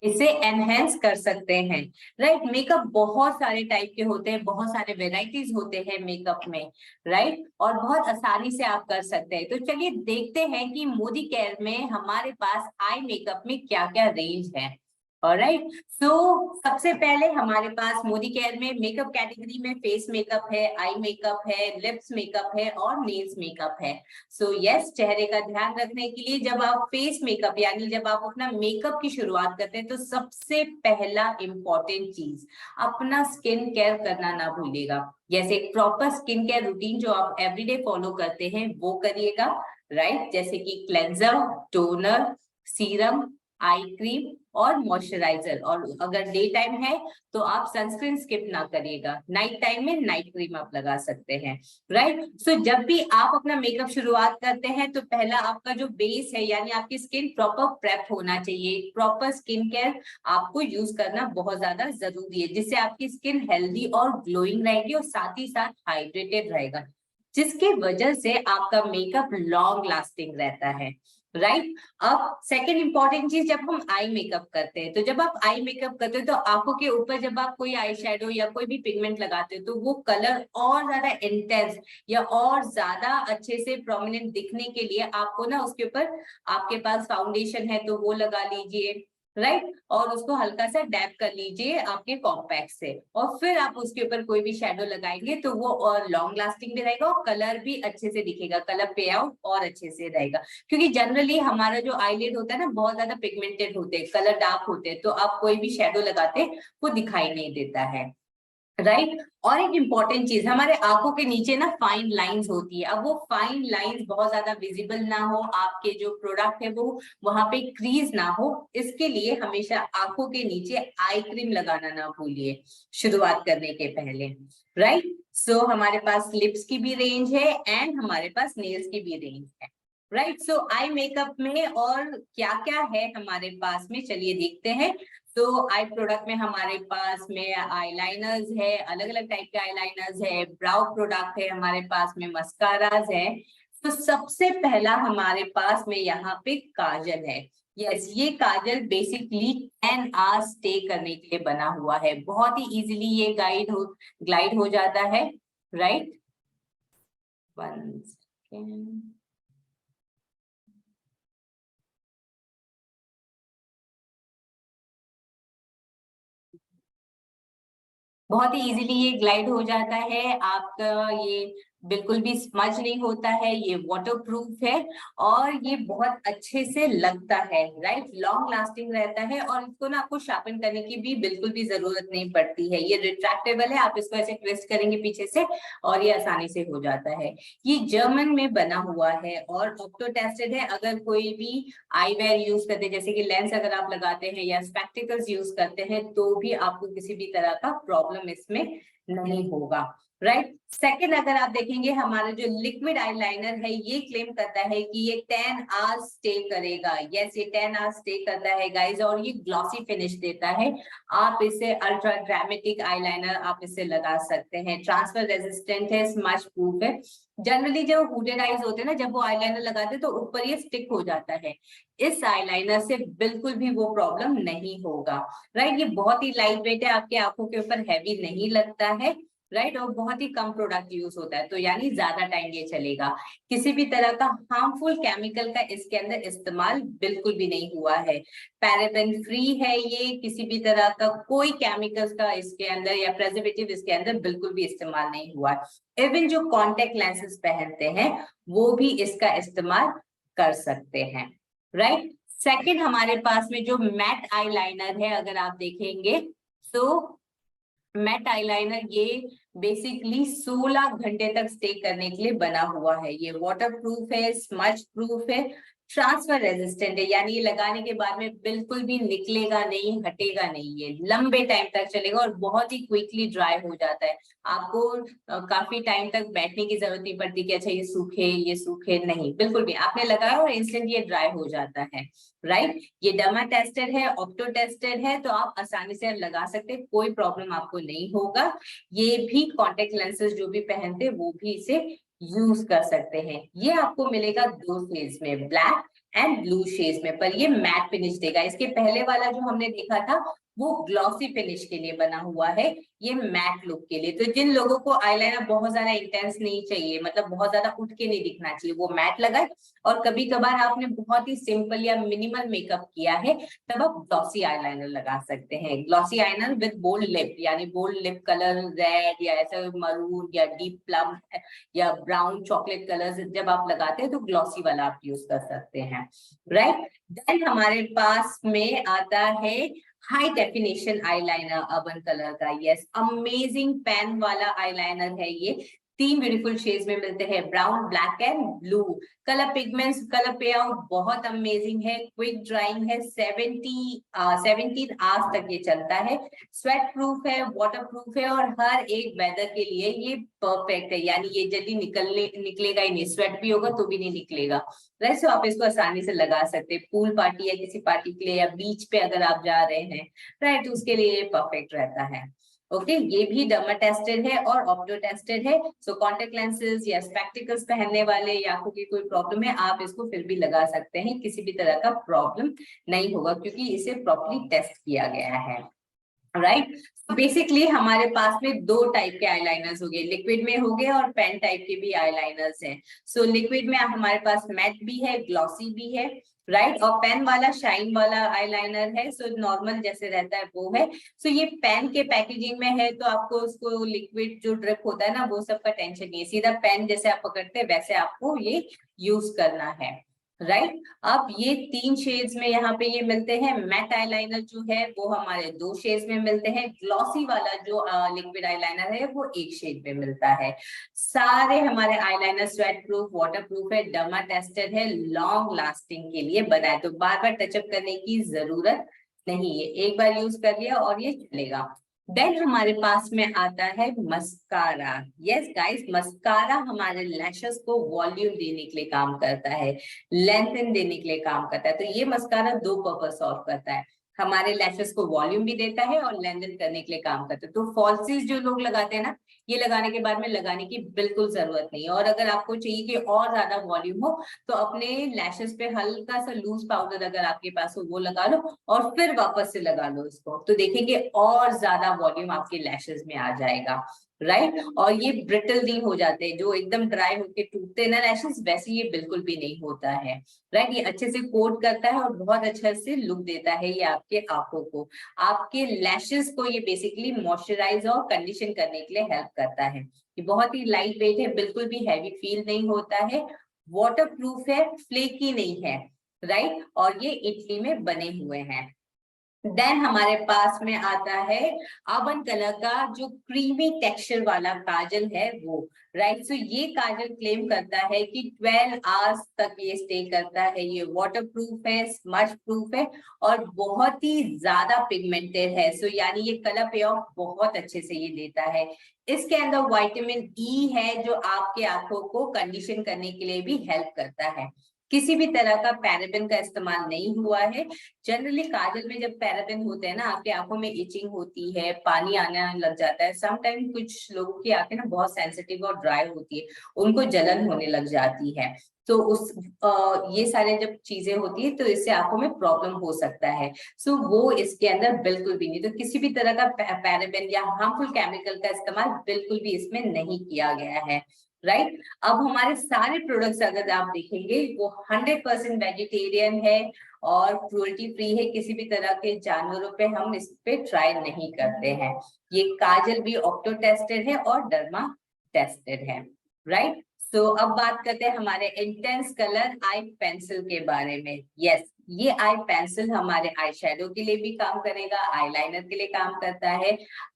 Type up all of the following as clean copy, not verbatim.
इसे एनहेंस कर सकते हैं। राइट, मेकअप बहुत सारे टाइप के होते हैं, बहुत सारे वेराइटीज होते हैं मेकअप में। राइट, और बहुत आसानी से आप कर सकते हैं। तो चलिए देखते हैं कि मोदी केयर में हमारे पास आई मेकअप में क्या क्या रेंज है। ऑलराइट, सो सबसे पहले हमारे पास मोदी केयर में मेकअप कैटेगरी में फेस मेकअप है, आई मेकअप है, लिप्स मेकअप है और नेल्स मेकअप है। सो यस, चेहरे का ध्यान रखने के लिए जब आप फेस मेकअप यानी जब आप अपना मेकअप की शुरुआत करते हैं तो सबसे पहला इंपॉर्टेंट चीज अपना स्किन केयर करना ना भूलिएगा। जैसे एक प्रॉपर स्किन केयर रूटीन जो आप एवरीडे फॉलो करते हैं वो करिएगा। राइट, जैसे कि cleanser, toner, serum, eye cream और मॉइस्चराइजर। और अगर डे टाइम है तो आप सनस्क्रीन स्किप ना करिएगा, नाइट टाइम में नाइट क्रीम आप लगा सकते हैं। राइट, सो जब भी आप अपना मेकअप शुरुआत करते हैं तो पहला आपका जो बेस है यानी आपकी स्किन प्रॉपर प्रेप होना चाहिए। प्रॉपर स्किन केयर आपको यूज करना बहुत ज्यादा जरूरी है, जिससे आपकी स्किन हेल्दी और ग्लोइंग रहेगी और साथ ही साथ हाइड्रेटेड रहेगा, जिसकी वजह से आपका मेकअप लॉन्ग लास्टिंग रहता है। राइट, अब सेकेंड इंपॉर्टेंट चीज, जब हम आई मेकअप करते हैं तो जब आप आई मेकअप करते हो तो आंखों के ऊपर जब आप कोई आई शेडो या कोई भी पिगमेंट लगाते हो तो वो कलर और ज्यादा इंटेंस या और ज्यादा अच्छे से प्रोमिनेंट दिखने के लिए आपको ना उसके ऊपर, आपके पास फाउंडेशन है तो वो लगा लीजिए। राइट, और उसको हल्का सा डैप कर लीजिए आपके कॉम्पैक्ट से, और फिर आप उसके ऊपर कोई भी शेडो लगाएंगे तो वो और लॉन्ग लास्टिंग भी रहेगा और कलर भी अच्छे से दिखेगा, कलर पे आउट और अच्छे से रहेगा। क्योंकि जनरली हमारा जो आईलिड होता है ना बहुत ज्यादा पिगमेंटेड होते हैं, कलर डार्क होते हैं, तो आप कोई भी शेडो लगाते वो दिखाई नहीं देता है। राइट, और एक इंपॉर्टेंट चीज, हमारे आंखों के नीचे ना फाइन लाइंस होती है। अब वो फाइन लाइंस बहुत ज्यादा विजिबल ना हो, आपके जो प्रोडक्ट है वो वहां पे क्रीज ना हो, इसके लिए हमेशा आंखों के नीचे आई क्रीम लगाना ना भूलिए शुरुआत करने के पहले। राइट, सो हमारे पास लिप्स की भी रेंज है एंड हमारे पास नेल्स की भी रेंज है। राइट, सो आई मेकअप में और क्या क्या है हमारे पास में, चलिए देखते हैं। तो आई प्रोडक्ट में हमारे पास में आईलाइनर्स है, अलग अलग टाइप के आईलाइनर्स है, ब्राउ प्रोडक्ट है हमारे पास में, मस्काराज है। तो सबसे पहला हमारे पास में यहाँ पे काजल है। यस, ये काजल बेसिकली 10 आवर्स स्टे करने के लिए बना हुआ है, बहुत ही इजीली ये ग्लाइड हो जाता है। Right, 1 second. बहुत ही इजीली ये ग्लाइड हो जाता है आपका, ये बिल्कुल भी स्मज नहीं होता है, ये वाटर प्रूफ है और ये बहुत अच्छे से लगता है। राइट, लॉन्ग लास्टिंग रहता है और इसको ना आपको शार्पन करने की भी बिल्कुल भी जरूरत नहीं पड़ती है। ये रिट्रैक्टेबल है, आप इसको ऐसे ट्विस्ट करेंगे पीछे से और ये आसानी से हो जाता है। ये जर्मन में बना हुआ है और ऑप्टो टेस्टेड है। अगर कोई भी आईवेयर यूज करते हैं, जैसे कि लेंस अगर आप लगाते हैं या स्पेक्टिकल्स यूज करते हैं, तो भी आपको किसी भी तरह का प्रॉब्लम इसमें नहीं होगा। राइट, सेकंड अगर आप देखेंगे हमारा जो लिक्विड आईलाइनर है ये क्लेम करता है कि ये 10 आवर्स स्टे करेगा। यस, ये 10 आवर्स स्टे करता है गाइस और ये ग्लॉसी फिनिश देता है। आप इसे अल्ट्रा ड्रामेटिक आईलाइनर आप इसे लगा सकते हैं, ट्रांसफर रेजिस्टेंट है, स्मज प्रूफ है। जनरली जो हुडेड आईज होते हैं ना, जब वो आईलाइनर लगाते हैं तो ऊपर ये स्टिक हो जाता है, इस आईलाइनर से बिल्कुल भी वो प्रॉब्लम नहीं होगा। राइट, ये बहुत ही लाइट वेट है, आपके आंखों के ऊपर हैवी नहीं लगता है। राइट, और बहुत ही कम प्रोडक्ट यूज होता है, तो यानी ज्यादा टाइम ये चलेगा। किसी भी तरह का हार्मफुल केमिकल का इसके अंदर इस्तेमाल बिल्कुल भी नहीं हुआ है, पैराबेन फ्री है ये, किसी भी तरह का कोई केमिकल्स का इसके अंदर या प्रेजर्वेटिव इसके अंदर बिल्कुल भी इस्तेमाल नहीं हुआ है। इवन जो कॉन्टेक्ट लेंसेज पहनते हैं वो भी इसका इस्तेमाल कर सकते हैं। राइट, सेकंड हमारे पास में जो मैट आईलाइनर है अगर आप देखेंगे तो मैट आईलाइनर ये बेसिकली 16 घंटे तक स्टे करने के लिए बना हुआ है। ये वाटर प्रूफ है, स्मज प्रूफ है, ट्रांसफर रेजिस्टेंट है, यानी ये लगाने के बाद में बिल्कुल भी निकलेगा नहीं, हटेगा नहीं, ये लंबे टाइम तक चलेगा और बहुत ही क्विकली ड्राई हो जाता है। आपको काफी टाइम तक बैठने की जरूरत नहीं पड़ती कि अच्छा ये सूखे नहीं, बिल्कुल भी आपने लगाया और इंस्टेंट ये ड्राई हो जाता है। राइट, ये डर्मा टेस्टेड है, ऑप्टो टेस्टेड है, तो आप आसानी से लगा सकते हैं, कोई प्रॉब्लम आपको नहीं होगा। ये भी कॉन्टेक्ट लेंसेज जो भी पहनते वो भी इसे यूज कर सकते हैं। ये आपको मिलेगा 2 फेज में, ब्लैक एंड ब्लू शेड्स में, पर ये मैट फिनिश देगा। इसके पहले वाला जो हमने देखा था वो ग्लॉसी फिनिश के लिए बना हुआ है, ये मैट लुक के लिए। तो जिन लोगों को आईलाइनर बहुत ज्यादा इंटेंस नहीं चाहिए, मतलब बहुत ज्यादा उठ के नहीं दिखना चाहिए, वो मैट लगाए। और कभी कभार आपने बहुत ही सिंपल या मिनिमल मेकअप किया है, तब आप ग्लॉसी आईलाइनर लगा सकते हैं। Glossy eyeliner with bold lip, यानी बोल्ड लिप कलर रेड या ऐसा मरून या डीप प्लम या ब्राउन चॉकलेट कलर्स जब आप लगाते हैं तो ग्लॉसी वाला आप यूज कर सकते हैं, राइट। देन हमारे पास में आता है high definition eyeliner urban colour का। यस, अमेजिंग पेन वाला आईलाइनर है ये। 3 ब्यूटीफुल शेड्स में मिलते हैं, brown, black and blue. Colour pigments, colour पे आउट बहुत अमेजिंग है, क्विक ड्राइंग है, 17 आवर्स तक ये चलता है, स्वेट प्रूफ है, वाटर प्रूफ है, और हर एक वेदर के लिए ये परफेक्ट है। यानी ये जल्दी निकलेगा ही नहीं, स्वेट भी होगा तो भी नहीं निकलेगा। वैसे आप इसको आसानी से लगा सकते हैं पूल पार्टी या किसी पार्टी के लिए, या बीच पे अगर आप जा रहे हैं, राइट, उसके लिए ये परफेक्ट रहता है। ओके, ये भी डर्मा टेस्टेड है और ऑप्टो टेस्टेड है। सो कॉन्टेक्ट लेंसेज या स्पेक्टिकल्स पहनने वाले या आंखों की कोई प्रॉब्लम है, आप इसको फिर भी लगा सकते हैं, किसी भी तरह का प्रॉब्लम नहीं होगा, क्योंकि इसे प्रॉपर्ली टेस्ट किया गया है, राइट। बेसिकली हमारे पास में 2 टाइप के आईलाइनर्स हो गए, लिक्विड में हो गए और पेन टाइप के भी आईलाइनर्स हैं। सो लिक्विड में हमारे पास मैट भी है, ग्लॉसी भी है, राइट, और पेन वाला शाइन वाला आईलाइनर है। सो नॉर्मल जैसे रहता है वो है। सो ये पेन के पैकेजिंग में है, तो आपको उसको लिक्विड जो ड्रिप होता है ना, वो सब का टेंशन नहीं है, सीधा पेन जैसे आप पकड़ते हैं वैसे आपको ये यूज करना है, राइट। अब ये 3 शेड्स में यहाँ पे ये मिलते हैं। मैट आईलाइनर जो है वो हमारे 2 शेड्स में मिलते हैं, ग्लॉसी वाला जो लिक्विड आईलाइनर है वो 1 शेड में मिलता है। सारे हमारे eyeliner sweat proof, water proof है, डर्मा टेस्टेड है, लॉन्ग लास्टिंग के लिए बनाए, तो बार बार टचअप करने की जरूरत नहीं है, एक बार यूज कर लिया और ये चलेगा। देन हमारे पास में आता है मस्कारा। यस गाइस, मस्कारा हमारे लैशेस को वॉल्यूम देने के लिए काम करता है, लेंथन देने के लिए काम करता है। तो ये मस्कारा 2 पर्पस सॉल्व करता है, हमारे लैशेस को वॉल्यूम भी देता है और लेंथन करने के लिए काम करता है। तो फॉल्सीज जो लोग लगाते हैं ना, ये लगाने के बाद में लगाने की बिल्कुल जरूरत नहीं है। और अगर आपको चाहिए कि और ज्यादा वॉल्यूम हो, तो अपने लैशेस पे हल्का सा लूज पाउडर अगर आपके पास हो वो लगा लो और फिर वापस से लगा लो इसको, तो देखेंगे और ज्यादा वॉल्यूम आपके लैशेस में आ जाएगा, राइट। और ये ब्रिटल नहीं हो जाते, जो एकदम ड्राई होके टूटते ना लैशेस, वैसे ये बिल्कुल भी नहीं होता है, राइट। ये अच्छे से कोट करता है और बहुत अच्छे से लुक देता है ये आपके आंखों को, आपके लैशेस को ये बेसिकली मॉइस्चराइज और कंडीशन करने के लिए हेल्प करता है। ये बहुत ही लाइट वेट है, बिल्कुल भी हैवी फील नहीं होता है, वाटर प्रूफ है, फ्लेकी नहीं है, राइट, और ये इटली में बने हुए हैं। देन हमारे पास में आता है अर्बन कलर का जो क्रीमी टेक्सचर वाला काजल है वो, राइट। सो ये काजल क्लेम करता है कि 12 आवर्स तक ये स्टे करता है, ये वाटर प्रूफ है, स्मज प्रूफ है, और बहुत ही ज्यादा पिगमेंटेड है। सो यानी ये कलर पे ऑफ बहुत अच्छे से ये देता है। इसके अंदर विटामिन ई है जो आपके आंखों को कंडीशन करने के लिए भी हेल्प करता है। किसी भी तरह का पैराबेन का इस्तेमाल नहीं हुआ है। जनरली काजल में जब पैराबेन होते हैं ना, आपकी आंखों में इचिंग होती है, पानी आने लग जाता है, समटाइम कुछ लोगों की आंखें ना बहुत सेंसिटिव और ड्राई होती है, उनको जलन होने लग जाती है। तो ये सारे जब चीजें होती है तो इससे आंखों में प्रॉब्लम हो सकता है। सो वो इसके अंदर बिल्कुल भी नहीं, तो किसी भी तरह का पैराबेन या हार्मफुल केमिकल का इस्तेमाल बिल्कुल भी इसमें नहीं किया गया है, राइट। अब हमारे सारे प्रोडक्ट्स अगर आप देखेंगे वो 100% वेजिटेरियन है और क्रूअल्टी फ्री है, किसी भी तरह के जानवरों पे हम इस पे ट्राई नहीं करते हैं। ये काजल भी ऑप्टो टेस्टेड है और डर्मा टेस्टेड है, राइट। सो अब बात करते हैं हमारे इंटेंस कलर आई पेंसिल के बारे में। यस, ये आई पेंसिल हमारे आई शेडो के लिए भी काम करेगा, आईलाइनर के लिए काम करता है,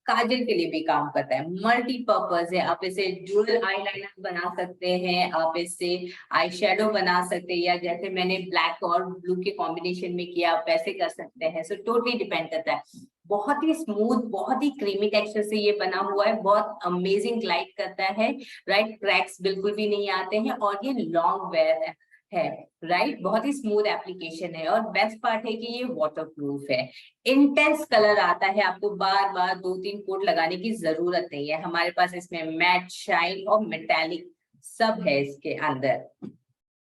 काजल के लिए भी काम करता है, मल्टीपर्पज है। आप इसे ड्यूअल आईलाइनर बना सकते हैं, आप इससे आई शेडो बना सकते हैं, या जैसे मैंने ब्लैक और ब्लू के कॉम्बिनेशन में किया आप वैसे कर सकते हैं। सो टोटली डिपेंड करता है। बहुत ही स्मूथ, बहुत ही क्रीमी टेक्सचर से ये बना हुआ है, बहुत अमेजिंग ग्लाइड करता है, राइट, क्रैक्स बिल्कुल भी नहीं आते हैं, और ये लॉन्ग वेयर है, राइट, बहुत ही स्मूथ एप्लीकेशन है, और बेस्ट पार्ट है कि ये वाटर प्रूफ है। इंटेंस कलर आता है, आपको बार बार 2-3 कोट लगाने की जरूरत नहीं है। हमारे पास इसमें मैट, शाइन और मेटालिक सब है इसके अंदर,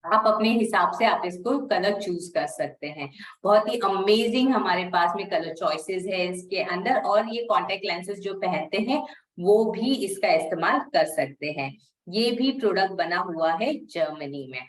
आप अपने हिसाब से आप इसको कलर चूज कर सकते हैं। बहुत ही अमेजिंग हमारे पास में कलर चॉइसेस है इसके अंदर, और ये कॉन्टेक्ट लेंसेज जो पहनते हैं वो भी इसका इस्तेमाल कर सकते हैं। ये भी प्रोडक्ट बना हुआ है जर्मनी में।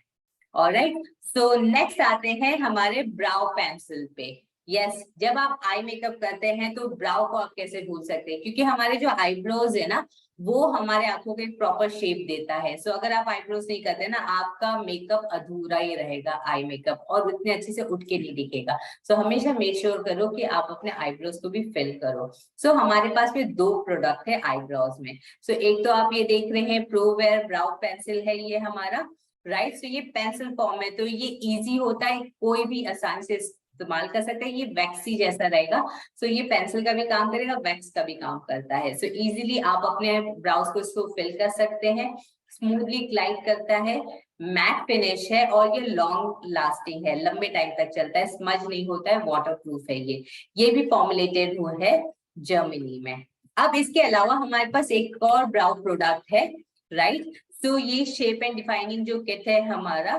ऑलराइट, सो नेक्स्ट आते हैं हमारे ब्राउ पेंसिल पे। यस, जब आप आई मेकअप करते हैं तो ब्राउ को आप कैसे भूल सकते हैं, क्योंकि हमारे जो आईब्रोज है ना वो हमारे आंखों को एक प्रॉपर शेप देता है। सो अगर आप आईब्रोज नहीं करते ना, आपका मेकअप अधूरा ही रहेगा, आई मेकअप, और उतने अच्छे से उठ के नहीं दिखेगा। सो हमेशा मेक श्योर करो कि आप अपने आईब्रोज को भी फिल करो। सो हमारे पास में दो प्रोडक्ट है आईब्रोज में। सो एक तो आप ये देख रहे हैं प्रोवेयर ब्राउ पेंसिल है ये हमारा, राइट। सो ये पेंसिल फॉर्म है तो ये इजी होता है, कोई भी आसानी से इस्तेमाल कर सकते हैं। ये वैक्सी जैसा रहेगा, सो ये पेंसिल का भी काम करेगा, वैक्स का भी काम करता है। सो इजीली आप अपने ब्राउज को इसको फिल कर सकते हैं, स्मूथली ग्लाइड करता है, मैट फिनिश है, और ये लॉन्ग लास्टिंग है, लंबे टाइम तक चलता है, स्मज नहीं होता है, वाटरप्रूफ है ये भी फॉर्मुलेटेड हुआ है जर्मनी में। अब इसके अलावा हमारे पास एक और ब्राउ प्रोडक्ट है, राइट। तो ये शेप एंड डिफाइनिंग जो किट है हमारा,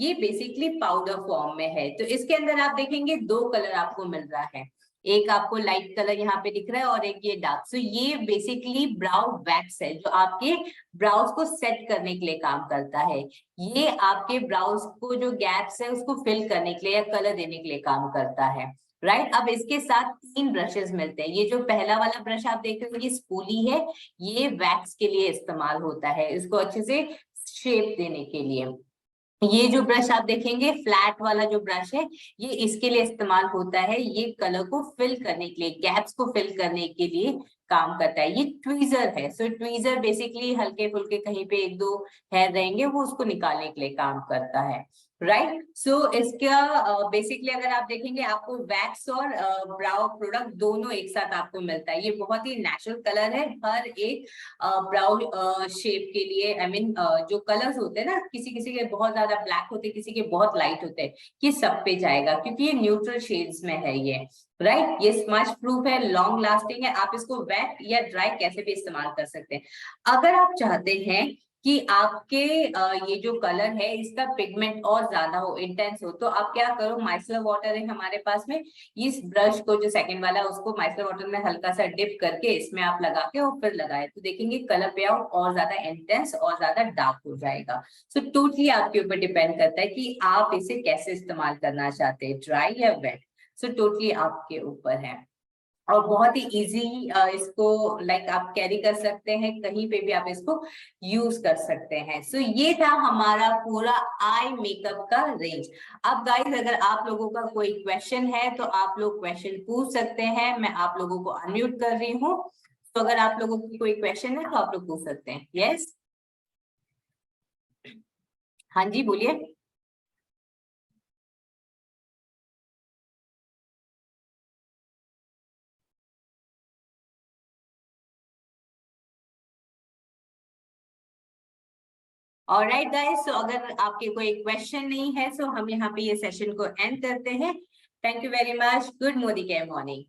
ये बेसिकली पाउडर फॉर्म में है। तो इसके अंदर आप देखेंगे दो कलर आपको मिल रहा है, एक आपको लाइट कलर यहाँ पे दिख रहा है और एक ये डार्क। सो ये बेसिकली ब्राउ वैक्स है जो आपके ब्राउज को सेट करने के लिए काम करता है। ये आपके ब्राउज को जो गैप्स है उसको फिल करने के लिए या कलर देने के लिए काम करता है, राइट। अब इसके साथ तीन ब्रशेस मिलते हैं। ये जो पहला वाला ब्रश आप देख रहे हो ये स्पूली है, ये वैक्स के लिए इस्तेमाल होता है, इसको अच्छे से शेप देने के लिए। ये जो ब्रश आप देखेंगे फ्लैट वाला जो ब्रश है, ये इसके लिए इस्तेमाल होता है, ये कलर को फिल करने के लिए, गैप्स को फिल करने के लिए काम करता है। ये ट्वीजर है। सो ट्वीजर बेसिकली हल्के फुल्के कहीं पे एक दो हेयर रहेंगे वो उसको निकालने के लिए काम करता है, राइट। सो इसका बेसिकली अगर आप देखेंगे आपको वैक्स और ब्राउ प्रोडक्ट दोनों एक साथ आपको मिलता है। ये बहुत ही नेचुरल कलर है, हर एक ब्राउ शेप के लिए। आई मीन जो कलर्स होते हैं ना, किसी किसी के बहुत ज्यादा ब्लैक होते हैं, किसी के बहुत लाइट होते हैं, ये सब पे जाएगा क्योंकि ये न्यूट्रल शेड्स में है ये, राइट। ये स्मज प्रूफ है, लॉन्ग लास्टिंग है, आप इसको वेट या ड्राई कैसे भी इस्तेमाल कर सकते हैं। अगर आप चाहते हैं कि आपके ये जो कलर है इसका पिगमेंट और ज्यादा हो, इंटेंस हो, तो आप क्या करो, माइसलर वाटर है हमारे पास में, इस ब्रश को जो सेकंड वाला है उसको माइसलर वाटर में हल्का सा डिप करके इसमें आप लगा के और फिर लगाए तो देखेंगे कलर पे आउट और ज्यादा इंटेंस और ज्यादा डार्क हो जाएगा। सो टोटली आपके ऊपर डिपेंड करता है कि आप इसे कैसे इस्तेमाल करना चाहते हैं, ड्राई या वेट। सो टोटली आपके ऊपर है, और बहुत ही इजी इसको लाइक आप कैरी कर सकते हैं, कहीं पे भी आप इसको यूज कर सकते हैं। सो ये था हमारा पूरा आई मेकअप का रेंज। अब गाइस अगर आप लोगों का कोई क्वेश्चन है तो आप लोग क्वेश्चन पूछ सकते हैं, मैं आप लोगों को अनम्यूट कर रही हूँ। तो अगर आप लोगों की कोई क्वेश्चन है तो आप लोग पूछ सकते हैं। यस, हाँ जी बोलिए। ऑलराइट गाइस, सो अगर आपके कोई क्वेश्चन नहीं है तो हम यहाँ पे ये सेशन को एंड करते हैं। Thank you very much. Good morning.